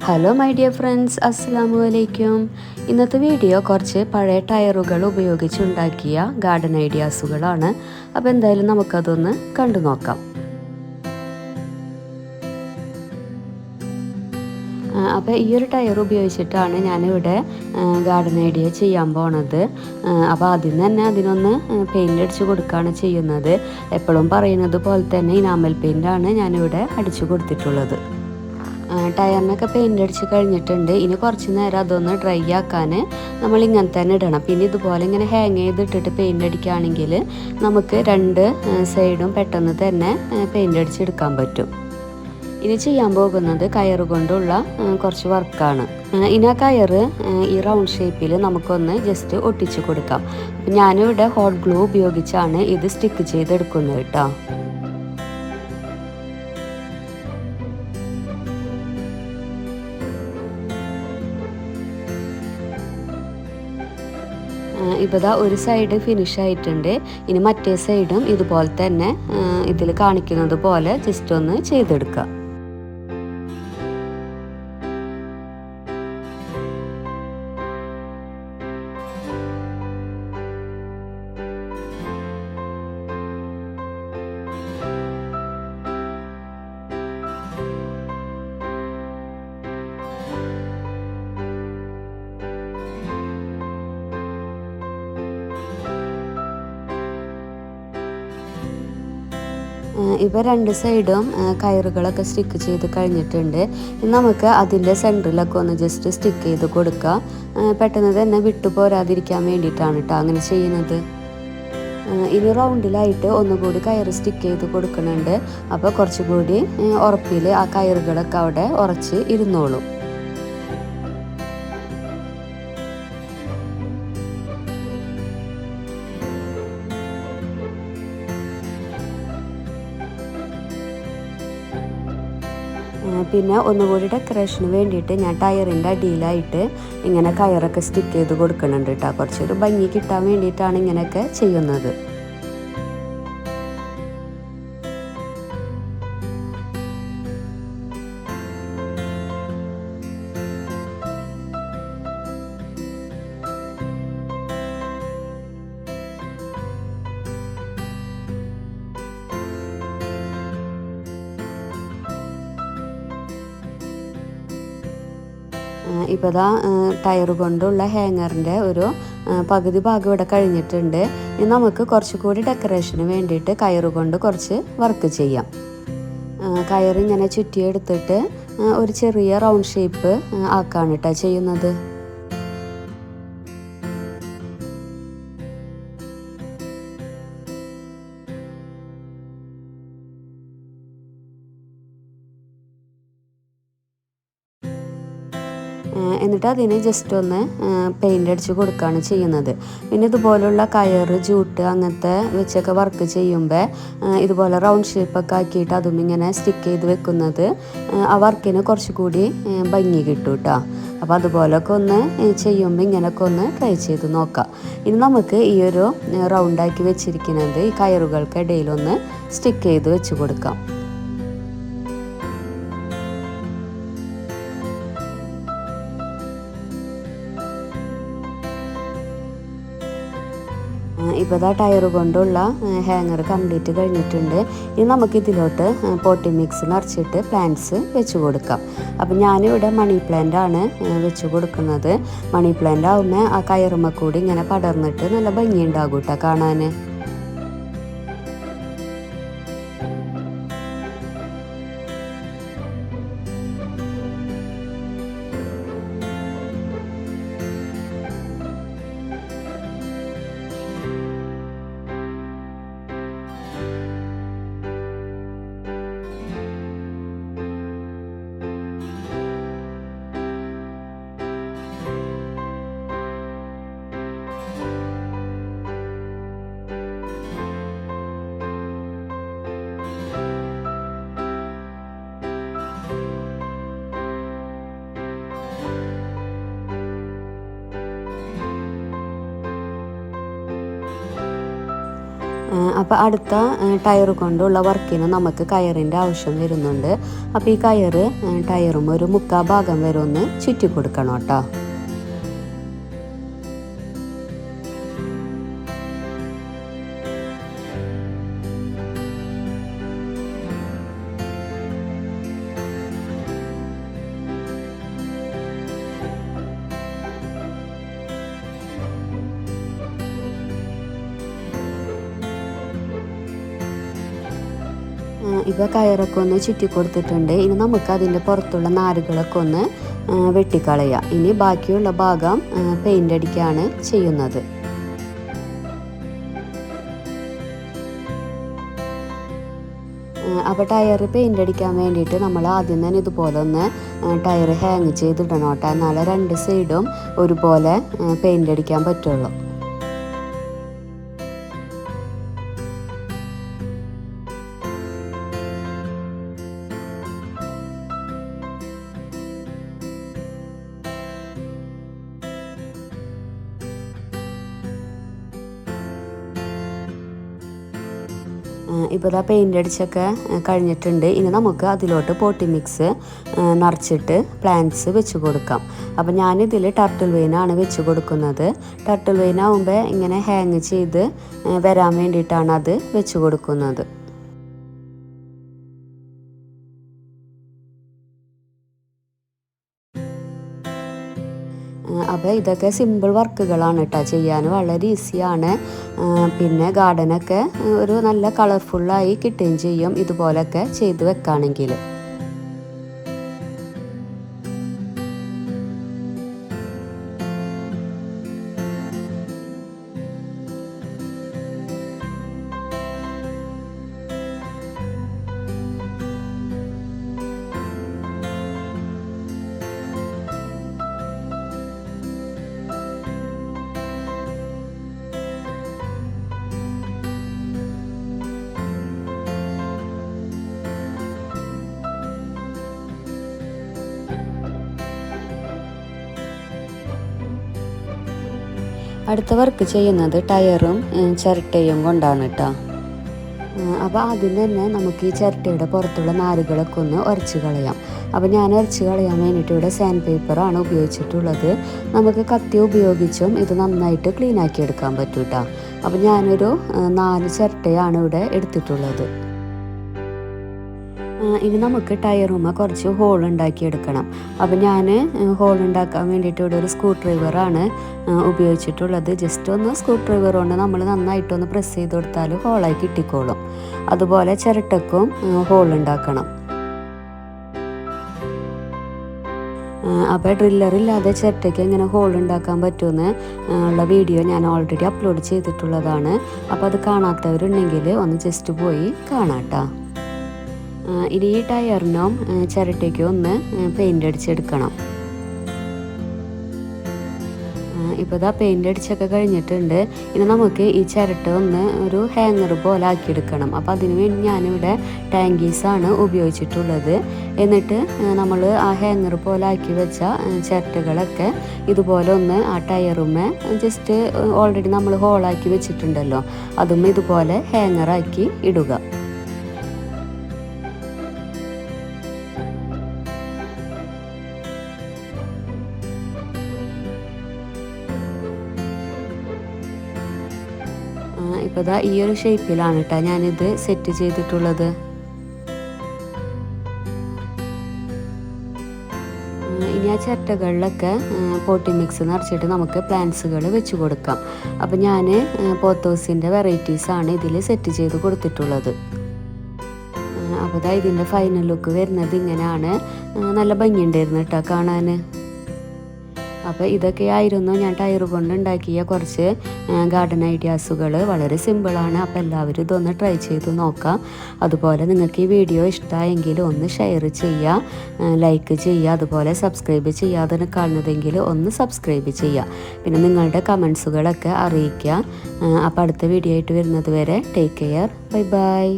Hello my dear friends, അസ്സലാമു അലൈക്കും. ഇന്നത്തെ വീഡിയോ കുറച്ച് പഴയ ടയറുകൾ ഉപയോഗിച്ചുണ്ടാക്കിയ ഗാർഡൻ ഐഡിയാസുകളാണ്. അപ്പോൾ എന്തായാലും നമുക്കതൊന്ന് കണ്ടു നോക്കാം. അപ്പോൾ ഈ ഒരു ടയർ ഉപയോഗിച്ചിട്ടാണ് ഞാനിവിടെ ഗാർഡൻ ഐഡിയ ചെയ്യാൻ പോണത്. അപ്പോൾ ആദ്യം തന്നെ അതിനൊന്ന് പെയിൻ്റ് അടിച്ച് കൊടുക്കുകയാണ് ചെയ്യുന്നത്. എപ്പോഴും പറയുന്നത് പോലെ തന്നെ ഇനാമൽ പെയിൻ്റാണ് ഞാനിവിടെ അടിച്ചു കൊടുത്തിട്ടുള്ളത്. ടയറിനൊക്കെ പെയിൻ്റ് അടിച്ച് കഴിഞ്ഞിട്ടുണ്ട്. ഇനി കുറച്ച് നേരം അതൊന്ന് ഡ്രൈ ആക്കാൻ നമ്മൾ ഇങ്ങനെ തന്നെ ഇടണം. പിന്നെ ഇതുപോലെ ഇങ്ങനെ ഹാങ് ചെയ്തിട്ടിട്ട് പെയിൻ്റ് അടിക്കുകയാണെങ്കിൽ നമുക്ക് രണ്ട് സൈഡും പെട്ടെന്ന് തന്നെ പെയിൻ്റ് അടിച്ചെടുക്കാൻ പറ്റും. ഇനി ചെയ്യാൻ പോകുന്നത് കയറ് കൊണ്ടുള്ള കുറച്ച് വർക്കാണ്. ഇനി ആ കയറ് ഈ റൗണ്ട് ഷേപ്പിൽ നമുക്കൊന്ന് ജസ്റ്റ് ഒട്ടിച്ച് കൊടുക്കാം. ഞാനിവിടെ ഹോട്ട് ഗ്ലൂ ഉപയോഗിച്ചാണ് ഇത് സ്റ്റിക്ക് ചെയ്തെടുക്കുന്നത് കേട്ടോ. ഇപ്പോൾ ഒരു സൈഡ് ഫിനിഷ് ആയിട്ടുണ്ട്. ഇനി മറ്റേ സൈഡും ഇതുപോലെ തന്നെ ഇതിൽ കാണിക്കുന്നത് പോലെ ജസ്റ്റ് ഒന്ന് ചെയ്തെടുക്കുക. ഇപ്പോൾ രണ്ട് സൈഡും കയറുകളൊക്കെ സ്റ്റിക്ക് ചെയ്ത് കഴിഞ്ഞിട്ടുണ്ട്. നമുക്ക് അതിൻ്റെ സെൻറ്ററിലൊക്കെ ഒന്ന് ജസ്റ്റ് സ്റ്റിക്ക് ചെയ്ത് കൊടുക്കുക. പെട്ടെന്ന് തന്നെ വിട്ടു പോരാതിരിക്കാൻ വേണ്ടിയിട്ടാണ് കേട്ടോ അങ്ങനെ ചെയ്യുന്നത്. ഇനി റൗണ്ടിലായിട്ട് ഒന്നുകൂടി കയറ് സ്റ്റിക്ക് ചെയ്ത് കൊടുക്കുന്നുണ്ട്. അപ്പോൾ കുറച്ചുകൂടി ഉറപ്പിൽ ആ കയറുകളൊക്കെ അവിടെ ഉറച്ച് ഇരുന്നോളും. പിന്നെ ഒന്നുകൂടി ഡെക്കറേഷന് വേണ്ടിയിട്ട് ഞാൻ ടയറിൻ്റെ അടിയിലായിട്ട് ഇങ്ങനെ കയറൊക്കെ സ്റ്റിക്ക് ചെയ്ത് കൊടുക്കുന്നുണ്ട് കേട്ടോ. കുറച്ചൊരു ഭംഗി കിട്ടാൻ വേണ്ടിയിട്ടാണ് ഇങ്ങനെയൊക്കെ ചെയ്യുന്നത്. ഇപ്പോൾ ടയർ കൊണ്ടുള്ള ഹാങ്ങറിൻ്റെ ഒരു പകുതി ഭാഗം ഇവിടെ കഴിഞ്ഞിട്ടുണ്ട്. ഇനി നമുക്ക് കുറച്ചുകൂടി ഡെക്കറേഷന് വേണ്ടിയിട്ട് കയറ് കൊണ്ട് കുറച്ച് വർക്ക് ചെയ്യാം. കയറിങ്ങനെ ചുറ്റിയെടുത്തിട്ട് ഒരു ചെറിയ റൗണ്ട് ഷേപ്പ് ആക്കാണ് കേട്ടോ ചെയ്യുന്നത്. എന്നിട്ട് അതിന് ജസ്റ്റ് ഒന്ന് പെയിൻ്റ് അടിച്ച് കൊടുക്കുകയാണ് ചെയ്യുന്നത്. പിന്നെ ഇതുപോലുള്ള കയറ് ജൂട്ട് അങ്ങനത്തെ വെച്ചൊക്കെ വർക്ക് ചെയ്യുമ്പോൾ ഇതുപോലെ റൗണ്ട് ഷേപ്പൊക്കെ ആക്കിയിട്ട് അതും ഇങ്ങനെ സ്റ്റിക്ക് ചെയ്ത് വെക്കുന്നത് ആ വർക്കിന് കുറച്ചുകൂടി ഭംഗി കിട്ടും കേട്ടോ. അപ്പോൾ അതുപോലൊക്കെ ഒന്ന് ചെയ്യുമ്പോൾ ഇങ്ങനെയൊക്കെ ഒന്ന് ട്രൈ ചെയ്ത് നോക്കാം. ഇനി നമുക്ക് ഈ ഒരു റൗണ്ടാക്കി വെച്ചിരിക്കുന്നത് ഈ കയറുകൾക്കിടയിലൊന്ന് സ്റ്റിക്ക് ചെയ്ത് വെച്ച് കൊടുക്കാം. ഇപ്പോൾ ടയർ കൊണ്ടുള്ള ഹാങ്ങർ കംപ്ലീറ്റ് കഴിഞ്ഞിട്ടുണ്ട്. ഇനി നമുക്കിതിലോട്ട് പോട്ടി മിക്സ് നിറച്ചിട്ട് പ്ലാന്റ്സ് വെച്ച് കൊടുക്കാം. അപ്പം ഞാനിവിടെ മണി പ്ലാന്റ് ആണ് വെച്ച് കൊടുക്കുന്നത്. മണി പ്ലാന്റ് ആകുമ്പോൾ ആ കയറുമ്മ കൂടി ഇങ്ങനെ പടർന്നിട്ട് നല്ല ഭംഗി ഉണ്ടാകും കേട്ടോ കാണാൻ. അപ്പോൾ അടുത്ത ടയർ കൊണ്ടുള്ള വർക്കിന് നമുക്ക് കയറിൻ്റെ ആവശ്യം വരുന്നുണ്ട്. അപ്പോൾ ഈ കയറ് ടയറും ഒരു 3/4 ഭാഗം വരെ ഒന്ന് ചുറ്റി കൊടുക്കണം കേട്ടോ. ഇപ്പോൾ കയറൊക്കെ ഒന്ന് ചുറ്റി കൊടുത്തിട്ടുണ്ട്. ഇനി നമുക്ക് അതിൻ്റെ പുറത്തുള്ള നാരുകളൊക്കെ ഒന്ന് വെട്ടിക്കളയാം. ഇനി ബാക്കിയുള്ള ഭാഗം പെയിൻ്റ് അടിക്കുകയാണ് ചെയ്യുന്നത്. അപ്പോൾ ടയർ പെയിൻ്റ് അടിക്കാൻ വേണ്ടിയിട്ട് നമ്മൾ ആദ്യം തന്നെ ഇതുപോലെ ഒന്ന് ടയർ ഹാങ് ചെയ്തിടണം കേട്ടോ. എന്നാലേ 2 സൈഡും ഒരുപോലെ പെയിൻ്റ് അടിക്കാൻ പറ്റുള്ളൂ. ഇപ്പോൾ പെയിൻ്റ് അടിച്ചൊക്കെ കഴിഞ്ഞിട്ടുണ്ട്. ഇനി നമുക്ക് അതിലോട്ട് പോട്ടി മിക്സ് നിറച്ചിട്ട് പ്ലാന്റ്സ് വെച്ച് കൊടുക്കാം. അപ്പോൾ ഞാനിതിൽ ടർട്ടിൽ വെയിനാണ് വെച്ച് കൊടുക്കുന്നത്. ടർട്ടിൽ വെയിനാകുമ്പോൾ ഇങ്ങനെ ഹാങ് ചെയ്ത് വരാൻ വേണ്ടിയിട്ടാണ് അത് വെച്ച് കൊടുക്കുന്നത്. അപ്പോൾ ഇതൊക്കെ സിമ്പിൾ വർക്കുകളാണ് കേട്ടോ. ചെയ്യാൻ വളരെ ഈസിയാണ്. പിന്നെ ഗാർഡനൊക്കെ ഒരു നല്ല കളർഫുള്ളായി കിട്ടുകയും ചെയ്യും ഇതുപോലൊക്കെ ചെയ്ത് വെക്കുകയാണെങ്കിൽ. അടുത്ത വർക്ക് ചെയ്യുന്നത് ടയറും ചിരട്ടയും കൊണ്ടാണ് കേട്ടോ. അപ്പോൾ ആദ്യം തന്നെ നമുക്ക് ഈ ചിരട്ടയുടെ പുറത്തുള്ള നാരുകളൊക്കെ ഒന്ന് ഉരച്ച് കളയാം. അപ്പോൾ ഞാൻ ഉരച്ച് കളയാൻ വേണ്ടിയിട്ട് ഇവിടെ സാൻഡ് പേപ്പറാണ് ഉപയോഗിച്ചിട്ടുള്ളത്. നമുക്ക് കത്തി ഉപയോഗിച്ചും ഇത് നന്നായിട്ട് ക്ലീൻ ആക്കി എടുക്കാൻ പറ്റും കേട്ടോ. അപ്പോൾ ഞാനൊരു 4 ചിരട്ടയാണ് ഇവിടെ എടുത്തിട്ടുള്ളത്. ഇനി നമുക്ക് ടയറുമ്മ കുറച്ച് ഹോൾ ഉണ്ടാക്കിയെടുക്കണം. അപ്പോൾ ഞാൻ ഹോൾ ഉണ്ടാക്കാൻ വേണ്ടിയിട്ട് ഇവിടെ ഒരു സ്ക്രൂ ഡ്രൈവറാണ് ഉപയോഗിച്ചിട്ടുള്ളത്. ജസ്റ്റ് ഒന്ന് സ്ക്രൂ ഡ്രൈവർ കൊണ്ട് നമ്മൾ നന്നായിട്ടൊന്ന് പ്രസ് ചെയ്ത് കൊടുത്താൽ ഹോളായി കിട്ടിക്കോളും. അതുപോലെ ചിരട്ടക്കും ഹോൾ ഉണ്ടാക്കണം. അപ്പോൾ ഡ്രില്ലറില്ലാതെ ചിരട്ടയ്ക്ക് എങ്ങനെ ഹോൾ ഉണ്ടാക്കാൻ പറ്റുമെന്ന് ഉള്ള വീഡിയോ ഞാൻ ഓൾറെഡി അപ്ലോഡ് ചെയ്തിട്ടുള്ളതാണ്. അപ്പോൾ അത് കാണാത്തവരുണ്ടെങ്കിൽ ഒന്ന് ജസ്റ്റ് പോയി കാണാം കേട്ടോ. ഇനി ഈ ടയറിനും ചിരട്ടയ്ക്കും ഒന്ന് പെയിൻ്റ് അടിച്ചെടുക്കണം. ഇപ്പോൾ ഇതാ പെയിൻ്റ് അടിച്ചൊക്കെ കഴിഞ്ഞിട്ടുണ്ട്. ഇനി നമുക്ക് ഈ ചിരട്ട ഒന്ന് ഒരു ഹാങ്ങർ പോലെ ആക്കിയെടുക്കണം. അപ്പോൾ അതിന് വേണ്ടി ഞാനിവിടെ ടാങ്കീസാണ് ഉപയോഗിച്ചിട്ടുള്ളത്. എന്നിട്ട് നമ്മൾ ആ ഹാങ്ങർ പോലെ ആക്കി വെച്ച ചിരട്ടകളൊക്കെ ഇതുപോലെ ഒന്ന് ആ ടയറുമ്മേ ജസ്റ്റ് ഓൾറെഡി നമ്മൾ ഹോളാക്കി വെച്ചിട്ടുണ്ടല്ലോ, അതും ഇതുപോലെ ഹാങ്ങറാക്കി ഇടുക. ഇപ്പോൾ ഈ ഒരു ഷേപ്പിലാണ് കേട്ടോ ഞാനിത് സെറ്റ് ചെയ്തിട്ടുള്ളത്. ഇനി ആ ചിരട്ടകളിലൊക്കെ പോട്ടി മിക്സ് നിറച്ചിട്ട് നമുക്ക് പ്ലാന്റ്സുകൾ വെച്ച് കൊടുക്കാം. അപ്പോൾ ഞാൻ പോത്തോസിൻ്റെ വെറൈറ്റീസാണ് ഇതിൽ സെറ്റ് ചെയ്ത് കൊടുത്തിട്ടുള്ളത്. അപ്പോൾ ഇതിൻ്റെ ഫൈനൽ ലുക്ക് വരുന്നത് ഇങ്ങനെയാണ്. നല്ല ഭംഗിയുണ്ടായിരുന്നു കേട്ടോ കാണാൻ. അപ്പോൾ ഇതൊക്കെയായിരുന്നു ഞാൻ ടയർ കൊണ്ട് ഉണ്ടാക്കിയ കുറച്ച് ഗാർഡൻ ഐഡിയാസുകൾ. വളരെ സിമ്പിളാണ്. അപ്പോൾ എല്ലാവരും ഇതൊന്ന് ട്രൈ ചെയ്ത് നോക്കാം. അതുപോലെ നിങ്ങൾക്ക് ഈ വീഡിയോ ഇഷ്ടമായെങ്കിൽ ഒന്ന് ഷെയർ ചെയ്യുക, ലൈക്ക് ചെയ്യുക, അതുപോലെ സബ്സ്ക്രൈബ് ചെയ്യാതെ കാണുന്നതെങ്കിൽ ഒന്ന് സബ്സ്ക്രൈബ് ചെയ്യുക. പിന്നെ നിങ്ങളുടെ കമൻസുകളൊക്കെ അറിയിക്കുക. അപ്പോൾ അടുത്ത വീഡിയോ ആയിട്ട് വരുന്നത് വരെ ടേക്ക് കെയർ. Bye bye.